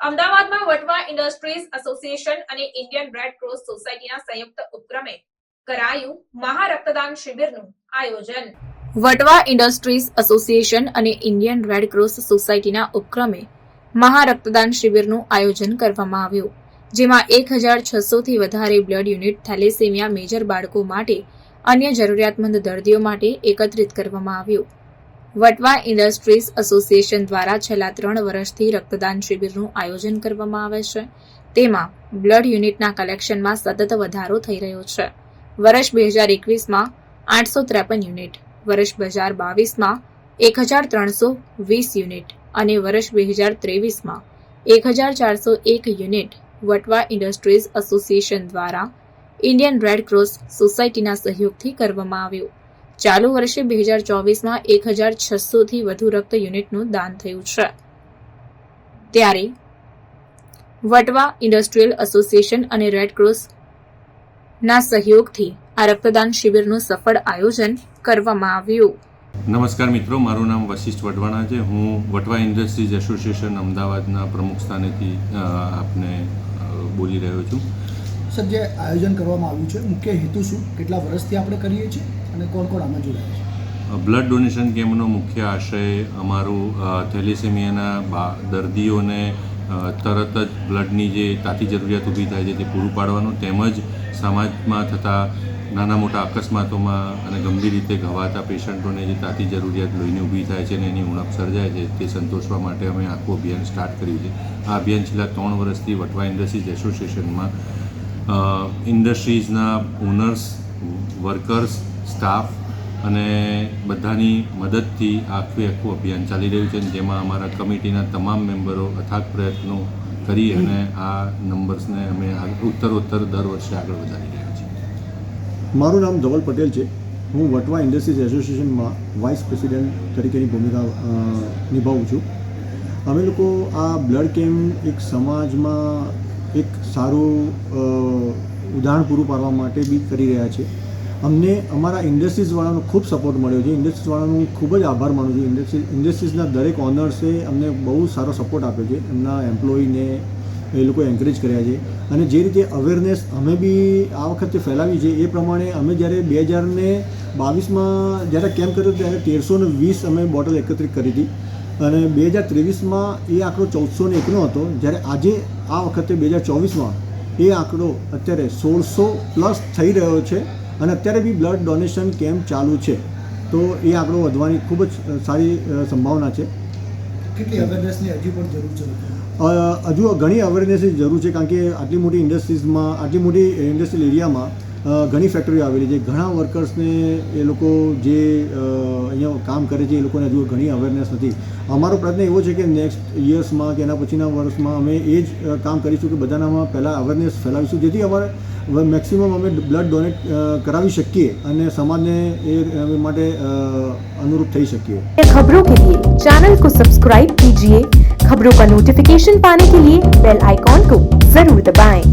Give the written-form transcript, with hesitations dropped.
અમદાવાદમાં Vatva industries association અને Indian red cross સોસાયટીના સંયુક્ત ઉપક્રમે કરાયું મહારક્તદાન શિબિરનું આયોજન। વટવા ઇન્ડસ્ટ્રીઝ એસોસિએશન અને ઇન્ડિયન રેડ ક્રોસ સોસાયટીના ઉપક્રમે મહારક્તદાન શિબિરનું આયોજન કરવામાં આવ્યું, જેમાં 1600 થી વધારે બ્લડ યુનિટ થેલેસેમિયા મેજર બાળકો માટે અન્ય જરૂરિયાતમંદ દર્દીઓ માટે એકત્રિત કરવામાં આવ્યું। વટવા ઇન્ડસ્ટ્રીઝ એસોસિએશન દ્વારા છેલ્લા 3 વર્ષથી રક્તદાન શિબિરનું આયોજન કરવામાં આવે છે, તેમાં બ્લડ યુનિટના કલેક્શનમાં સતત વધારો થઈ રહ્યો છે। વર્ષ 2021માં 853 યુનિટ, વર્ષ 2022માં 1320 યુનિટ અને વર્ષ 2023માં 1401 યુનિટ વટવા ઇન્ડસ્ટ્રીઝ એસોસિએશન દ્વારા ઇન્ડિયન રેડ ક્રોસ સોસાયટીના સહયોગથી કરવામાં આવ્યું। ચાલુ વર્ષે 2024માં 1600 થી વધુ રક્ત યુનિટનું દાન થયું છે, ત્યારે વટવા ઇન્ડસ્ટ્રીયલ એસોસિએશન અને રેડ ક્રોસના સહયોગથી આ રક્તદાન શિબિરનું સફળ આયોજન કરવામાં આવ્યું। નમસ્કાર મિત્રો, મારું નામ વશિષ્ઠ વઢવાણા છે। હું વટવા ઇન્ડસ્ટ્રીઝ એસોસિએશન અમદાવાદના પ્રમુખ સ્થાનેથી આપને બોલી રહ્યો છું। સર, જે આયોજન કરવામાં આવ્યું છે, મુખ્ય હેતુ શું, કેટલા વર્ષથી આપણે કરીએ છીએ અને કોણ કોણ આમાં જોડાય છે? બ્લડ ડોનેશન કેમ્પનો મુખ્ય આશય અમારું થેલેસેમિયાના દર્દીઓને તરત જ બ્લડની જે તાતી જરૂરિયાત ઊભી થાય છે તે પૂરું પાડવાનું, તેમજ સમાજમાં થતા નાના મોટા અકસ્માતોમાં અને ગંભીર રીતે ઘવાતા પેશન્ટોને જે તાતી જરૂરિયાત લોહીની ઊભી થાય છે અને એની ઉણપ સર્જાય છે તે સંતોષવા માટે અમે આખું અભિયાન સ્ટાર્ટ કર્યું છે। આ અભિયાન છેલ્લા 3 વર્ષથી વટવા ઇન્ડસ્ટ્રીઝ એસોસિએશનમાં ઇન્ડસ્ટ્રીઝના ઓનર્સ, વર્કર્સ, સ્ટાફ અને બધાની મદદથી આખું અભિયાન ચાલી રહ્યું છે, જેમાં અમારા કમિટીના તમામ મેમ્બરો અથાગ પ્રયત્નો કરી અને આ નંબર્સને અમે ઉત્તરોત્તર દર વર્ષે આગળ વધારી રહ્યા છીએ। મારું નામ ધવલ પટેલ છે। હું વટવા ઇન્ડસ્ટ્રીઝ એસોસિએશનમાં વાઇસ પ્રેસિડેન્ટ તરીકેની ભૂમિકા નિભાવું છું। અમે લોકો આ બ્લડ કેમ્પ એક સમાજમાં એક સારું ઉદાહરણ પૂરું પાડવા માટે બી કરી રહ્યા છે। અમને અમારા ઇન્ડસ્ટ્રીઝવાળાનો ખૂબ સપોર્ટ મળ્યો છે। ઇન્ડસ્ટ્રીઝવાળાનો ખૂબ જ આભાર માનું છું। ઇન્ડસ્ટ્રીઝના દરેક ઓનર્સે અમને બહુ સારો સપોર્ટ આપ્યો છે, એમના એમ્પ્લોયીને એ લોકો એન્કરેજ કર્યા છે અને જે રીતે અવેરનેસ અમે બી આ વખતે ફેલાવી છે એ પ્રમાણે અમે જ્યારે 2022માં જ્યારે કેમ્પ કર્યો ત્યારે 1320 અમે બોટલ એકત્રિત કરી હતી અને 2023માં એ આંકડો 1401નો હતો, જ્યારે આજે આ વખતે 2024માં એ આંકડો અત્યારે 1600+ થઈ રહ્યો છે અને અત્યારે બી બ્લડ ડોનેશન કેમ્પ ચાલુ છે, તો એ આંકડો વધવાની ખૂબ જ સારી સંભાવના છે। કેટલી અવેરનેસની હજી પણ જરૂર છે? હજુ ઘણી અવેરનેસની જરૂર છે, કારણ કે આટલી મોટી ઇન્ડસ્ટ્રીઝમાં, આટલી મોટી ઇન્ડસ્ટ્રીયલ એરિયામાં ઘણી ફેક્ટરીઓ આવેલી છે, ઘણા વર્કર્સને એ લોકો જે અહીંયા કામ કરે છે એ લોકોને હજુ ઘણી અવેરનેસ નથી। અમારો પ્રયત્ન એવો છે કે નેક્સ્ટ યર્સમાં કે એના પછીના વર્ષમાં અમે એ જ કામ કરીશું કે બધાનામાં પહેલાં અવેરનેસ ફેલાવીશું, જેથી અમારે મેક્સિમમ અમે બ્લડ ડોનેટ કરાવી શકીએ અને સમાજને એ માટે अनुरूप થઈ શકીએ। खबरों के लिए चैनल को सब्सक्राइब कीजिए। खबरों का नोटिफिकेशन पाने के लिए बेल आइकॉन को जरूर दबाएं।